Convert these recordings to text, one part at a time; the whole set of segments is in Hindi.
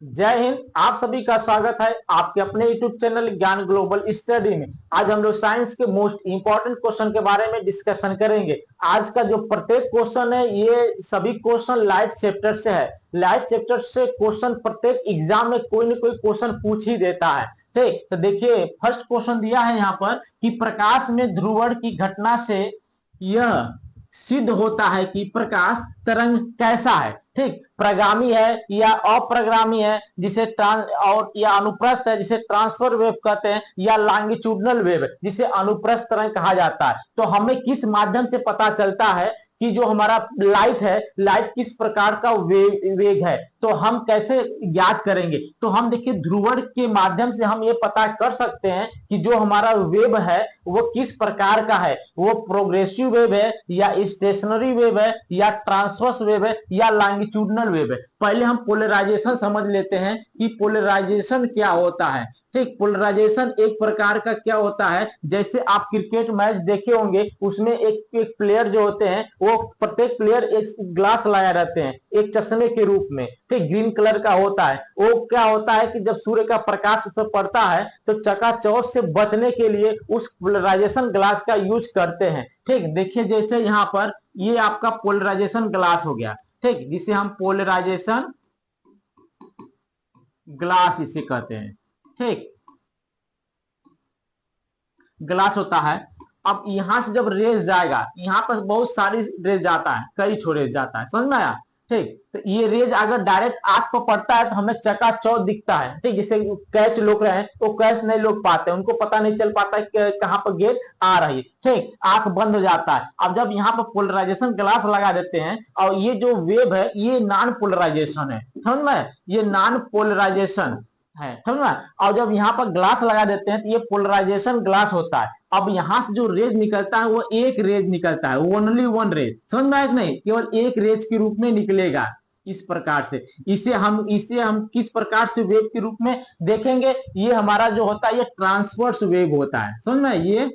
जय हिंद। आप सभी का स्वागत है आपके अपने यूट्यूब चैनल ज्ञान ग्लोबल स्टडी में। आज हम लोग साइंस के मोस्ट इंपॉर्टेंट क्वेश्चन के बारे में डिस्कशन करेंगे। आज का जो प्रत्येक क्वेश्चन है ये सभी क्वेश्चन लाइट चैप्टर से है। लाइट चैप्टर से क्वेश्चन प्रत्येक एग्जाम में कोई ना कोई क्वेश्चन पूछ ही देता है। ठीक, तो देखिए फर्स्ट क्वेश्चन दिया है यहाँ पर कि प्रकाश में ध्रुवण की घटना से यह सिद्ध होता है कि प्रकाश तरंग कैसा है। ठीक, प्रगामी है या अप्रगामी है जिसे और या अनुप्रस्थ है जिसे ट्रांसफर वेव कहते हैं, या लॉन्गिट्यूडनल वेव है जिसे अनुप्रस्थ तरंग कहा जाता है। तो हमें किस माध्यम से पता चलता है कि जो हमारा लाइट है, लाइट किस प्रकार का वेग है, तो हम कैसे ज्ञात करेंगे? तो हम देखिए ध्रुवण के माध्यम से हम ये पता कर सकते हैं कि जो हमारा वेव है वो किस प्रकार का है, वो प्रोग्रेसिव वेव है या स्टेशनरी वेव है या ट्रांसवर्स वेव है या लॉन्गिट्यूडनल वेव है। पहले हम पोलराइजेशन समझ लेते हैं कि पोलराइजेशन क्या होता है। ठीक, पोलराइजेशन एक प्रकार का क्या होता है, जैसे आप क्रिकेट मैच देखे होंगे, उसमें एक एक प्लेयर जो होते हैं वो प्रत्येक प्लेयर एक ग्लास लगाए रहते हैं एक चश्मे के रूप में। ठीक, ग्रीन कलर का होता है। वो क्या होता है कि जब सूर्य का प्रकाश उस पर पड़ता है तो चकाचौंध से बचने के लिए उस पोलराइजेशन ग्लास का यूज करते हैं। ठीक, देखिए जैसे यहाँ पर ये आपका पोलराइजेशन ग्लास हो गया। ठीक, जिसे हम पोलराइजेशन ग्लास इसे कहते हैं। ठीक, ग्लास होता है। अब यहां से जब रेज जाएगा, यहां पर बहुत सारी रेज जाता है, कई ठो रेज जाता है, समझ में आया? ठीक, तो ये रेज अगर डायरेक्ट आंख पर पड़ता है तो हमें चकाचौंध दिखता है। ठीक, जैसे कैच लोग रहे हैं वो कैच नहीं लोग पाते, उनको पता नहीं चल पाता है कहां पर गेट आ रही है। ठीक, आंख बंद हो जाता है। अब जब यहाँ पर पोलराइजेशन ग्लास लगा देते हैं और ये जो वेव है ये नॉन पोलराइजेशन है, समझ में? ये नॉन पोलराइजेशन है, समझ में? और जब यहाँ पर ग्लास लगा देते हैं तो ये पोलराइजेशन ग्लास होता है। अब यहां से जो रेज निकलता है वो एक रेज निकलता है, ओनली वन रेज, समझ में आया कि नहीं? केवल एक रेज के रूप में निकलेगा इस प्रकार से। इसे हम किस प्रकार से वेव के रूप में देखेंगे? ये हमारा जो होता है ये ट्रांसवर्स वेव होता है, समझ में? ये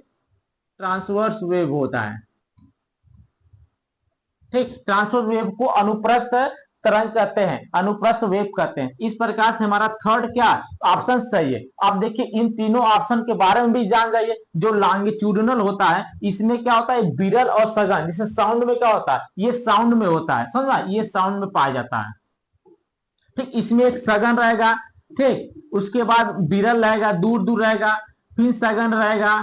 ट्रांसवर्स वेव होता है। ठीक, ट्रांसवर्स वेव को अनुप्रस्थ तरंग कहते हैं, अनुप्रस्थ वेव कहते हैं। इस प्रकार से हमारा थर्ड क्या ऑप्शन सही है। अब देखिए इन तीनों ऑप्शन के बारे में भी जान जाइए। जो लॉन्गिट्यूडिनल होता है इसमें क्या होता है, विरल और सघन। जिसे साउंड में क्या होता है, ये साउंड में होता है, समझ में? ये साउंड में पाया जाता है। ठीक, इसमें एक सघन रहेगा। ठीक, उसके बाद विरल रहेगा, दूर दूर रहेगा, फिर सघन रहेगा,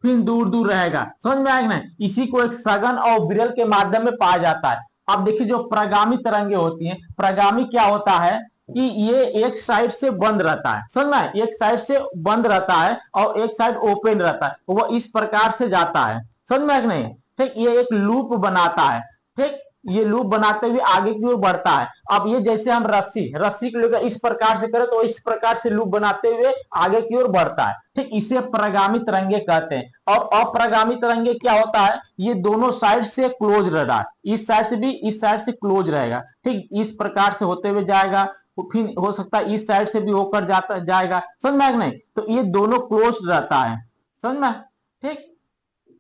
फिर दूर दूर रहेगा, समझ में आएगा ना? इसी को एक सघन और विरल के माध्यम में पाया जाता है। अब देखिए जो प्रगामी तरंगे होती हैं, प्रगामी क्या होता है कि ये एक साइड से बंद रहता है, समझ में? एक साइड से बंद रहता है और एक साइड ओपन रहता है, वो इस प्रकार से जाता है, समझ में आएगा नहीं? ठीक, ये एक लूप बनाता है। ठीक, ये लूप बनाते हुए आगे की ओर बढ़ता है। अब ये जैसे हम रस्सी रस्सी को लेकर इस प्रकार से करें तो इस प्रकार से लूप बनाते हुए आगे की ओर बढ़ता है। ठीक, इसे प्रगामी तरंगे कहते हैं। और अप्रगामी तरंगे क्या होता है, ये दोनों साइड से क्लोज रहा है, इस साइड से भी इस साइड से क्लोज रहेगा। ठीक, इस प्रकार से होते हुए जाएगा, फिर हो सकता है इस साइड से भी होकर जाता जाएगा, समझ में? नहीं तो ये दोनों क्लोज रहता है, समझ में? ठीक,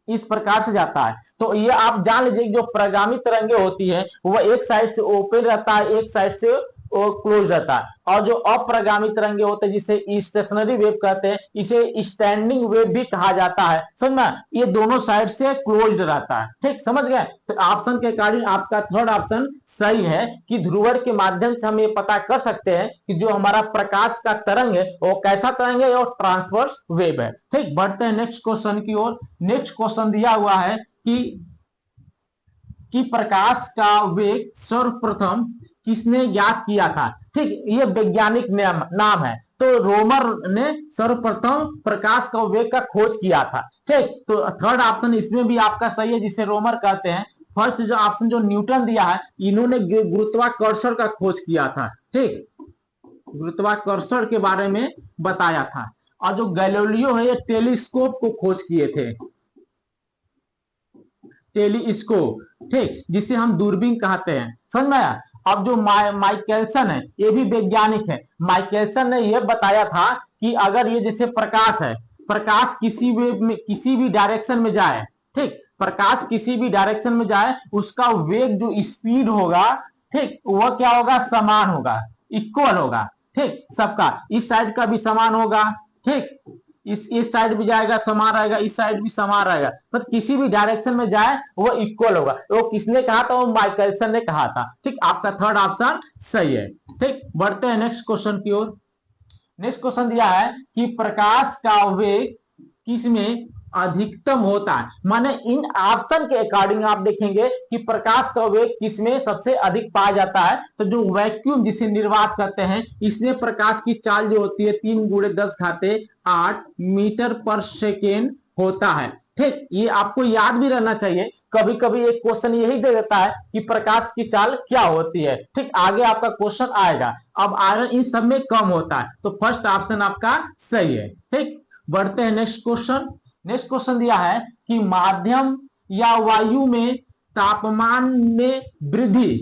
इस प्रकार से जाता है। तो ये आप जान लीजिए जो प्रगामी तरंगे होती है वो एक साइड से ओपन रहता है, एक साइड से क्लोज रहता है। और जो अप्रगामी तरंगे होते हैं जिसे स्टेशनरी वेव कहते हैं, इसे स्टैंडिंग वेव भी कहा जाता है, समझ में? ये दोनों साइड से क्लोज्ड रहता है। ठीक, समझ गए? तो ऑप्शन के अकॉर्डिंग आपका थर्ड ऑप्शन सही है कि ध्रुवण के माध्यम से हम ये पता कर सकते हैं कि जो हमारा प्रकाश का तरंग है वो कैसा तरंग है और ट्रांसवर्स वेव है। ठीक, बढ़ते हैं नेक्स्ट क्वेश्चन की ओर। नेक्स्ट क्वेश्चन दिया हुआ है कि प्रकाश का वेग सर्वप्रथम किसने ज्ञात किया था? ठीक, ये वैज्ञानिक नाम है। तो रोमर ने सर्वप्रथम प्रकाश का वेग का खोज किया था। ठीक, तो थर्ड ऑप्शन इसमें भी आपका सही है जिसे रोमर कहते हैं। फर्स्ट जो ऑप्शन जो न्यूटन दिया है, इन्होंने गुरुत्वाकर्षण का खोज किया था। ठीक, गुरुत्वाकर्षण के बारे में बताया था। और जो गैलीलियो है ये टेलीस्कोप को खोज किए थे, टेलीस्कोप। ठीक, जिसे हम दूरबीन कहते हैं, समझ में आया? अब जो माइकलसन है ये भी वैज्ञानिक है। माइकलसन ने यह बताया था कि अगर ये जैसे प्रकाश है, प्रकाश किसी भी डायरेक्शन में जाए, ठीक, प्रकाश किसी भी डायरेक्शन में जाए उसका वेग जो स्पीड होगा, ठीक, वह क्या होगा, समान होगा, इक्वल होगा। ठीक, सबका इस साइड का भी समान होगा, ठीक, इस साइड भी जाएगा समान रहेगा, इस साइड भी समान रहेगा, मतलब किसी भी डायरेक्शन में जाए वो इक्वल होगा। वो किसने कहा था? वो माइकलसन ने कहा था। ठीक, आपका थर्ड ऑप्शन सही है। ठीक, बढ़ते हैं नेक्स्ट क्वेश्चन की ओर। नेक्स्ट क्वेश्चन दिया है कि प्रकाश का वेग किसमें अधिकतम होता है। माने इन ऑप्शन के अकॉर्डिंग आप देखेंगे कि प्रकाश का वेग किसमें सबसे अधिक पाया जाता है। तो जो वैक्यूम जिसे निर्वात करते हैं, इसमें प्रकाश की चाल जो होती है 3 × 10⁸ मीटर पर सेकेंड होता है। ठीक, ये आपको याद भी रहना चाहिए। कभी कभी एक क्वेश्चन यही दे देता है कि प्रकाश की चाल क्या होती है। ठीक, आगे आपका क्वेश्चन आएगा। अब आयरन इन सब में कम होता है, तो फर्स्ट ऑप्शन आपका सही है। ठीक, बढ़ते हैं नेक्स्ट क्वेश्चन। नेक्स्ट क्वेश्चन दिया है कि माध्यम या वायु में तापमान में वृद्धि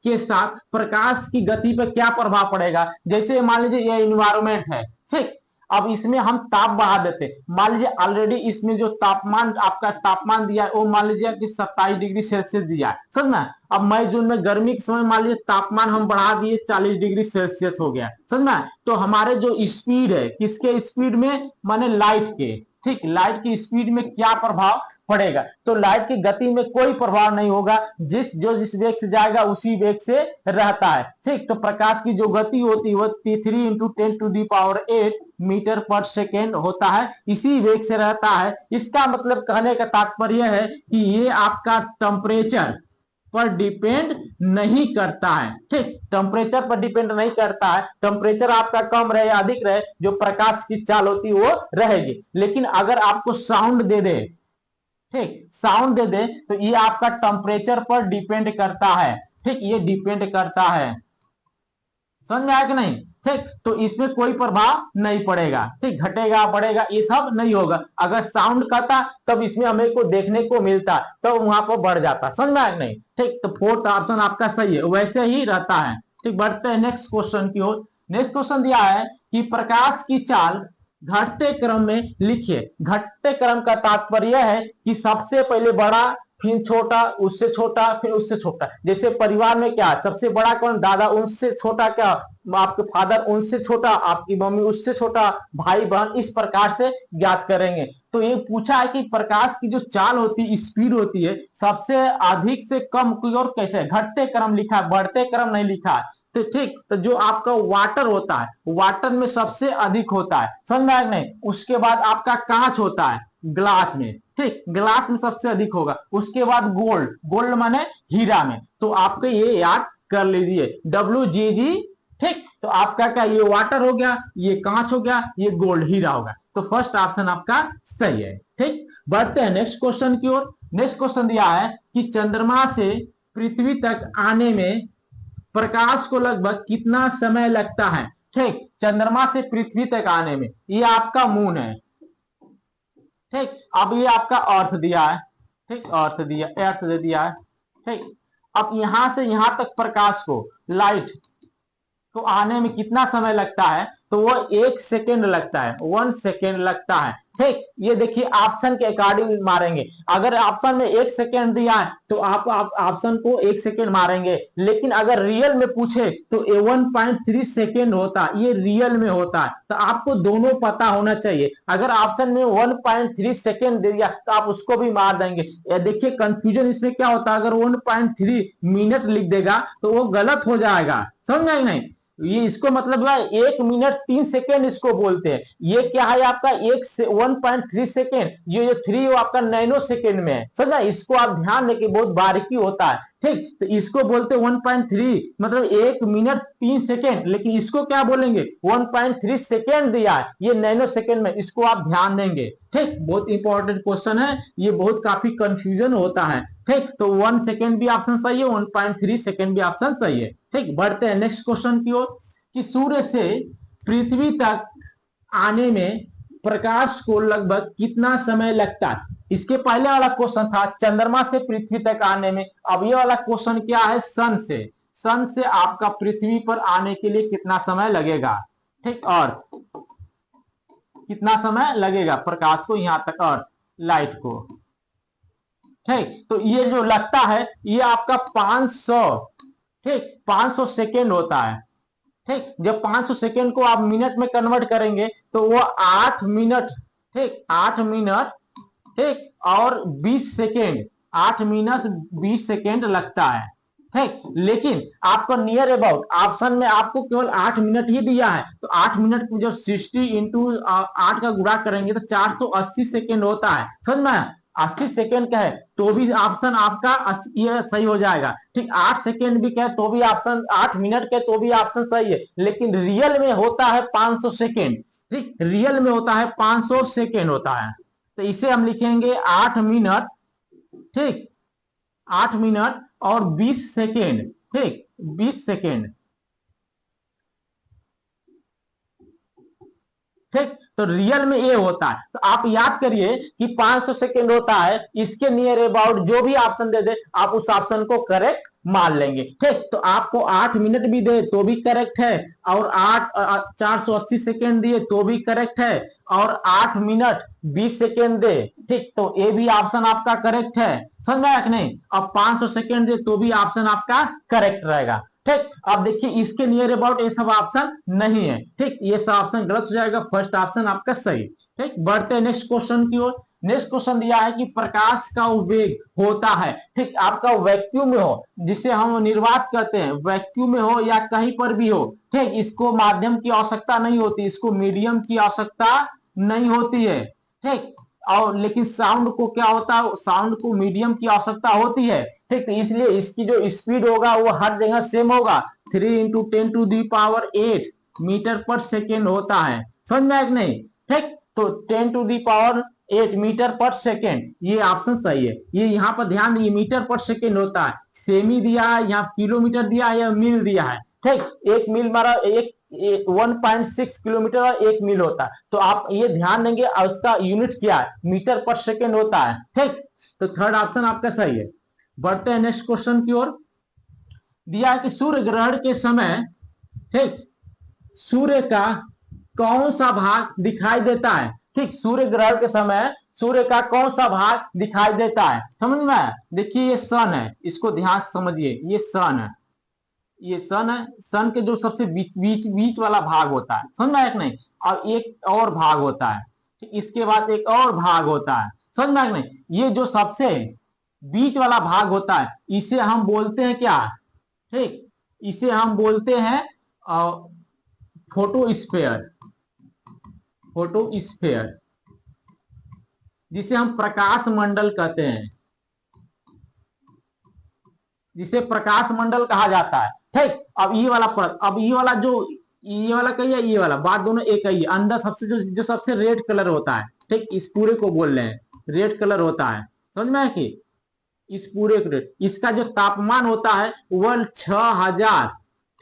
के साथ प्रकाश की गति पर क्या प्रभाव पड़ेगा। जैसे मान लीजिए ये इन्वायरमेंट है, ठीक, अब इसमें हम ताप बढ़ा देते, मान लीजिए ऑलरेडी इसमें जो तापमान आपका तापमान दिया है वो मान लीजिए कि 27 डिग्री सेल्सियस दिया है, समझना। अब मई जून में गर्मी के समय मान लीजिए तापमान हम बढ़ा दिए 40 डिग्री सेल्सियस हो गया, समझना। तो हमारे जो स्पीड है, किसके स्पीड में, माने लाइट के, ठीक, लाइट की स्पीड में क्या प्रभाव पड़ेगा। तो लाइट की गति में कोई प्रभाव नहीं होगा, जिस वेग से जाएगा उसी वेग से रहता है। ठीक, तो प्रकाश की जो गति होती है वो 3 × 10⁸ मीटर पर सेकेंड होता है, इसी वेग से रहता है। इसका मतलब कहने का तात्पर्य है कि ये आपका टेम्परेचर पर डिपेंड नहीं करता है। ठीक, टेम्परेचर पर डिपेंड नहीं करता है। टेम्परेचर आपका कम रहे या अधिक रहे, जो प्रकाश की चाल होती है वो रहेगी। लेकिन अगर आपको साउंड दे दे, ठीक, साउंड दे दे, तो ये आपका टेम्परेचर पर डिपेंड करता है। ठीक, ये डिपेंड करता है, समझ में आया कि नहीं। ठीक, तो इसमें कोई प्रभाव नहीं पड़ेगा। ठीक, घटेगा बढ़ेगा ये सब नहीं होगा। अगर साउंड करता तब इसमें हमें को देखने को मिलता, तो वहां पर बढ़ जाता, समझ में आया कि नहीं। ठीक, तो फोर्थ ऑप्शन आपका सही है, वैसे ही रहता है। ठीक, बढ़ते हैं नेक्स्ट क्वेश्चन की ओर। नेक्स्ट क्वेश्चन दिया है कि प्रकाश की चाल घटते क्रम में लिखिए। घटते क्रम का तात्पर्य है कि सबसे पहले बड़ा, फिर छोटा, उससे छोटा, फिर उससे छोटा। जैसे परिवार में क्या है, सबसे बड़ा कौन, दादा, उनसे छोटा क्या, आपके फादर, उनसे छोटा आपकी मम्मी, उससे छोटा भाई बहन, इस प्रकार से ज्ञात करेंगे। तो ये पूछा है कि प्रकाश की जो चाल होती है, स्पीड होती है, सबसे अधिक से कम कोई और कैसे, घटते क्रम लिखा है, बढ़ते क्रम नहीं लिखा है। तो ठीक, तो जो आपका वाटर होता है, वाटर में सबसे अधिक होता है, समझ में आया नहीं। उसके बाद आपका कांच होता है, ग्लास में, ठीक, ग्लास में सबसे अधिक होगा। उसके बाद गोल्ड, गोल्ड माने हीरा में। तो आपको ये याद कर लीजिए, WGG। ठीक, तो आपका क्या, ये वाटर हो गया, ये कांच हो गया, ये गोल्ड हीरा होगा। तो फर्स्ट ऑप्शन आपका सही है। ठीक, बढ़ते हैं नेक्स्ट क्वेश्चन की ओर। नेक्स्ट क्वेश्चन दिया है कि चंद्रमा से पृथ्वी तक आने में प्रकाश को लगभग कितना समय लगता है। ठीक, चंद्रमा से पृथ्वी तक आने में, ये आपका मून है। ठीक, अब ये आपका अर्थ दिया है, ठीक, अर्थ दे दिया है। ठीक, अब यहां से यहां तक प्रकाश को, लाइट को आने में कितना समय लगता है, तो वो 1 सेकेंड लगता है, 1 सेकेंड लगता है। ठीक, ये देखिए ऑप्शन के अकॉर्डिंग मारेंगे। अगर ऑप्शन में 1 सेकेंड दिया है तो आप ऑप्शन को 1 सेकेंड मारेंगे। लेकिन अगर रियल में पूछे तो ये 1.3 सेकेंड होता है, ये रियल में होता है। तो आपको दोनों पता होना चाहिए। अगर ऑप्शन में 1.3 सेकेंड दे दिया तो आप उसको भी मार देंगे। देखिए कंफ्यूजन इसमें क्या होता है, अगर 1.3 मिनट लिख देगा तो वो गलत हो जाएगा, समझ में नहीं। ये इसको मतलब है 1 मिनट 3 सेकेंड इसको बोलते हैं। ये क्या है आपका 1.3 सेकेंड, ये जो 3 वो आपका नैनो सेकेंड में है, समझा। इसको आप ध्यान दें कि बहुत बारीकी होता है। ठीक, तो इसको बोलते 1.3 मतलब 1 मिनट 3 सेकेंड, लेकिन इसको क्या बोलेंगे 1.3 सेकेंड दिया है, ये नैनो सेकेंड में, इसको आप ध्यान देंगे। ठीक, बहुत इंपॉर्टेंट क्वेश्चन है ये, बहुत काफी कंफ्यूजन होता है। ठीक, तो 1 सेकेंड भी ऑप्शन सही है, 1.3 सेकेंड भी ऑप्शन सही है। ठीक, बढ़ते हैं नेक्स्ट क्वेश्चन की ओर कि सूर्य से पृथ्वी तक आने में प्रकाश को लगभग कितना समय लगता है। इसके पहले वाला क्वेश्चन था चंद्रमा से पृथ्वी तक आने में, अब ये वाला क्वेश्चन क्या है, सन से आपका पृथ्वी पर आने के लिए कितना समय लगेगा। ठीक, अर्थ कितना समय लगेगा प्रकाश को यहां तक, अर्थ लाइट को। ठीक, तो ये जो लगता है ये आपका 500, ठीक, 500 सेकेंड होता है। ठीक, जब 500 सेकेंड को आप मिनट में कन्वर्ट करेंगे तो वो 8 मिनट, ठीक 8 मिनट, ठीक और 20 सेकेंड, 8 मिनट 20 सेकेंड लगता है। ठीक, लेकिन आपको नियर अबाउट ऑप्शन में आपको केवल 8 मिनट ही दिया है, तो 8 मिनट को जब 60 इंटू 8 का गुणा करेंगे तो 480 सेकेंड होता है। समझ में, 80 सेकेंड का है तो भी ऑप्शन आपका ये सही हो जाएगा। ठीक, 8 सेकेंड भी कहे तो भी ऑप्शन, 8 मिनट के तो भी ऑप्शन सही है, लेकिन रियल में होता है 500 सेकेंड। ठीक, रियल में होता है 500 सेकेंड होता है, तो इसे हम लिखेंगे 8 मिनट, ठीक 8 मिनट और 20 सेकेंड, ठीक 20 सेकेंड। ठीक, तो रियल में ये होता है, तो आप याद करिए कि 500 सेकेंड होता है, इसके नियर अबाउट जो भी ऑप्शन दे दे आप उस ऑप्शन को करेक्ट मान लेंगे। ठीक, तो आपको 8 मिनट भी दे तो भी करेक्ट है, और 480 सेकेंड दिए तो भी करेक्ट है, और 8 मिनट 20 सेकेंड दे, ठीक तो ये भी ऑप्शन आपका करेक्ट है। समझ में आया कि नहीं? अब 500 सेकेंड दे तो भी ऑप्शन आपका करेक्ट रहेगा। ठीक, अब देखिए इसके नियर अबाउट ये सब ऑप्शन नहीं है। ठीक, ये सब ऑप्शन गलत हो जाएगा, फर्स्ट ऑप्शन आपका सही। ठीक, बढ़ते हैं नेक्स्ट क्वेश्चन की ओर। नेक्स्ट क्वेश्चन दिया है कि प्रकाश का वेग होता है, ठीक आपका वैक्यूम में हो, जिसे हम निर्वात कहते हैं, वैक्यूम में हो या कहीं पर भी हो, ठीक इसको माध्यम की आवश्यकता नहीं होती, इसको मीडियम की आवश्यकता नहीं होती है। ठीक, और लेकिन साउंड को क्या होता है, साउंड को मीडियम की आवश्यकता होती है। ठीक, तो इसलिए इसकी जो स्पीड होगा वो हर जगह सेम होगा, 3 इंटू 10⁸ मीटर पर सेकेंड होता है। समझ में आया कि नहीं? ठीक, तो 10⁸ मीटर पर सेकेंड ये ऑप्शन सही है। ये यहाँ पर ध्यान दिए मीटर पर सेकेंड होता है, सेमी दिया है, यहाँ किलोमीटर दिया है या मील दिया है। ठीक, एक मील मारा एक 1.6 किलोमीटर और 1 मील होता है, तो आप ये ध्यान देंगे उसका यूनिट क्या है, मीटर पर सेकेंड होता है। ठीक, तो थर्ड ऑप्शन आपका सही है। बढ़ते हैं नेक्स्ट क्वेश्चन की ओर। दिया है कि सूर्य ग्रहण के समय, ठीक सूर्य का कौन सा भाग दिखाई देता है। ठीक, सूर्य ग्रहण के समय सूर्य का कौन सा भाग दिखाई देता है, समझ में? देखिए ये सन है, इसको ध्यान से समझिए, ये सन है, ये सन है, सन के जो सबसे बीच बीच बीच वाला भाग होता है, समझ में आया कि नहीं? और एक और भाग होता है, ठीक इसके बाद एक और भाग होता है, समझ में आया कि नहीं? ये जो सबसे बीच वाला भाग होता है इसे हम बोलते हैं क्या, ठीक इसे हम बोलते हैं फोटोस्फेयर, फोटोस्फेयर जिसे हम प्रकाश मंडल कहते हैं, जिसे प्रकाश मंडल कहा जाता है। ठीक, अब ये वाला परत, अब ये वाला जो ये वाला कही है, ये वाला बात दोनों एक ही है। अंदर सबसे जो सबसे रेड कलर होता है, ठीक इस पूरे को बोल रहे हैं रेड कलर होता है, समझ में है कि इस पूरे को इसका जो तापमान होता है वह 6000,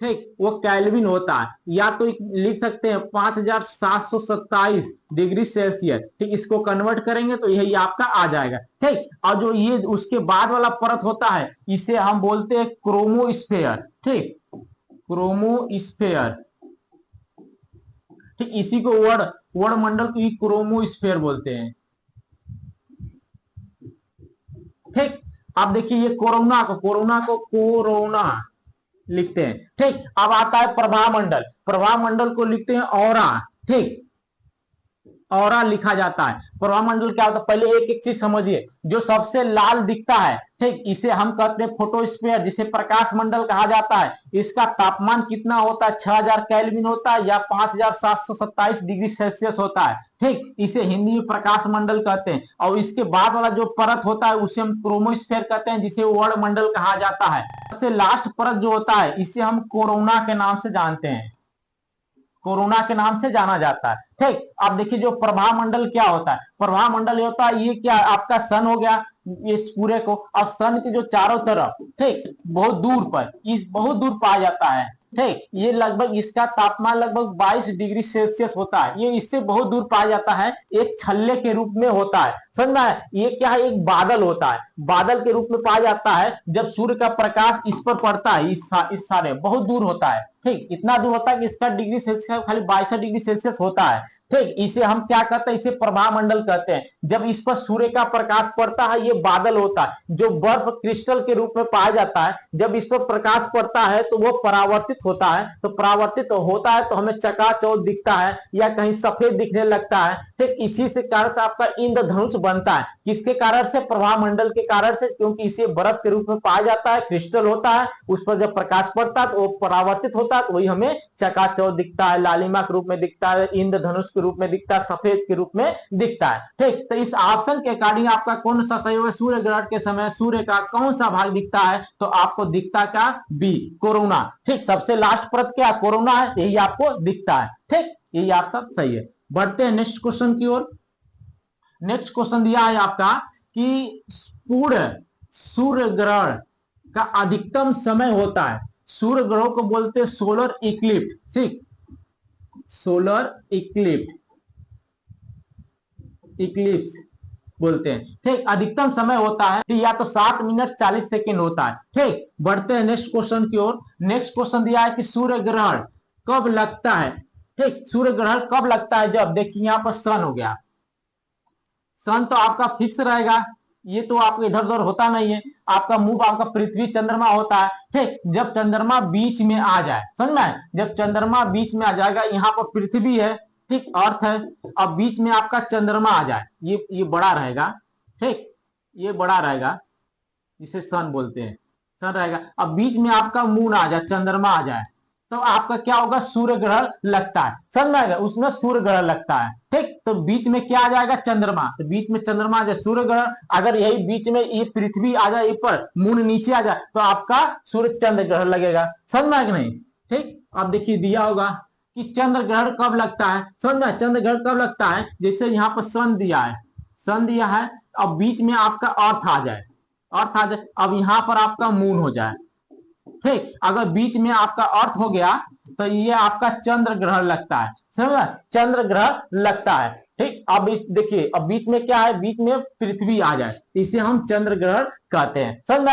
ठीक वो केल्विन होता है, या तो लिख सकते हैं 5727 डिग्री सेल्सियस। ठीक, इसको कन्वर्ट करेंगे तो यही आपका आ जाएगा। ठीक, और जो ये उसके बाद वाला परत होता है इसे हम बोलते हैं क्रोमोस्फेयर। ठीक, क्रोमोस्फेयर, ठीक इसी को वर्ड मंडल को ही क्रोमोस्फेयर बोलते हैं। ठीक, अब देखिए ये कोरोना कोरोना लिखते हैं। ठीक, अब आता है प्रभामंडल, प्रभामंडल को लिखते हैं ऑरा। ठीक, ऑरा लिखा जाता है। प्रभामंडल क्या होता है, पहले एक एक चीज समझिए। जो सबसे लाल दिखता है, ठीक इसे हम कहते हैं फोटोस्फीयर, जिसे प्रकाश मंडल कहा जाता है। इसका तापमान कितना होता है, 6000 केल्विन होता है या 5727 डिग्री सेल्सियस होता है। ठीक, इसे हिंदी में प्रकाश मंडल कहते हैं। और इसके बाद वाला जो परत होता है उसे हम क्रोमोस्फीयर कहते हैं, जिसे वर्ल्ड मंडल कहा जाता है। सबसे लास्ट परत जो होता है इसे हम कोरोना के नाम से जानते हैं, कोरोना के नाम से जाना जाता है। ठीक, अब देखिए जो प्रभामंडल क्या होता है, प्रभामंडल होता है ये क्या आपका सन हो गया इस पूरे को। अब सन के जो चारों तरफ, ठीक बहुत दूर पर, इस बहुत दूर पाया जाता है। ठीक, ये लगभग इसका तापमान लगभग 22 डिग्री सेल्सियस होता है। ये इससे बहुत दूर पाया जाता है, एक छल्ले के रूप में होता है। समझ में आया? ये क्या है, एक बादल होता है, बादल के रूप में पाया जाता है जब सूर्य का प्रकाश इस पर पड़ता है, इस सारे बहुत दूर होता है, ठीक, इतना दूर होता है कि इसका डिग्री सेल्सियस खाली 22 डिग्री सेल्सियस होता है, ठीक। इसे हम क्या कहते हैं, इसे प्रभा मंडल कहते हैं। जब इस पर सूर्य का प्रकाश पड़ता है, ये बादल होता है जो बर्फ क्रिस्टल के रूप में पाया जाता है। जब इस पर प्रकाश पड़ता है तो वो परावर्तित होता है, तो परावर्तित होता है तो हमें चकाचौंध दिखता है या कहीं सफेद दिखने लगता है, ठीक। इसी से कारण से आपका इंद्रधनुष बनता है। किसके कारण से? प्रभा मंडल के कारण से, क्योंकि इसे बर्फ के रूप में पाया जाता है, क्रिस्टल होता है, उस पर जब प्रकाश पड़ता है तो वो परावर्तित होता है, तो वही हमें चकाचौंध दिखता है, लालिमा के रूप में दिखता है, इंद्रधनुष के रूप में दिखता है, सफेद के रूप में दिखता है, ठीक। तो इस ऑप्शन के अकॉर्डिंग आपका कौन सा सही होगा? सूर्य ग्रहण के समय सूर्य का कौन सा भाग दिखता है? तो आपको दिखता क्या? बी, कोरोना, ठीक। सबसे लास्ट परत क्या? कोरोना है, यही आपको दिखता है, ठीक। यही ऑप्शन सही है। बढ़ते हैं नेक्स्ट क्वेश्चन की ओर। नेक्स्ट क्वेश्चन दिया है आपका कि पूर्ण सूर्य ग्रहण का अधिकतम समय होता है, सूर्य ग्रहण को बोलते हैं सोलर इक्लिप्स, ठीक, सोलर इक्लिप्स बोलते हैं, ठीक। अधिकतम समय होता है या तो 7 मिनट 40 सेकेंड होता है, ठीक। बढ़ते हैं नेक्स्ट क्वेश्चन की ओर। नेक्स्ट क्वेश्चन दिया है कि सूर्य ग्रहण कब लगता है, ठीक। सूर्य ग्रहण कब लगता है? जब देखिए यहां पर सन हो गया, सन तो आपका फिक्स रहेगा, ये तो आपको इधर उधर होता नहीं है, आपका मूव आपका पृथ्वी चंद्रमा होता है, ठीक। जब चंद्रमा बीच में आ जाए, समझ में, जब चंद्रमा बीच में आ जाएगा, यहाँ पर पृथ्वी है, ठीक, अर्थ है, अब बीच में आपका चंद्रमा आ जाए, ये बड़ा रहेगा, ठीक, ये बड़ा रहेगा, इसे सन बोलते हैं, सन रहेगा। अब बीच में आपका मून आ जाए, चंद्रमा आ जाए, तो आपका क्या होगा? सूर्य ग्रहण लगता है, समझ में आएगा? उसमें सूर्य ग्रहण लगता है, ठीक। तो बीच में क्या आ जाएगा? चंद्रमा, तो बीच में चंद्रमा आ जाए, सूर्य ग्रहण। अगर यही बीच में ये पृथ्वी आ जाए ऊपर, मून नीचे आ जाए, तो आपका सूर्य चंद्र ग्रहण लगेगा, समझ में आएगा नहीं? ठीक। अब देखिए दिया होगा कि चंद्र ग्रहण कब लगता है, समझ में? चंद्र ग्रहण कब लगता है? जैसे यहाँ पर सन दिया है, सन दिया है, अब बीच में आपका अर्थ आ जाए, अर्थ आ जाए, अब यहां पर आपका मून हो जाए, ठीक। अगर बीच में आपका अर्थ हो गया तो ये आपका चंद्र ग्रहण लगता है, समझ, चंद्र ग्रहण लगता है, ठीक। अब इस देखिए, अब बीच में क्या है? बीच में पृथ्वी आ जाए, इसे हम चंद्र ग्रहण कहते हैं, समझ।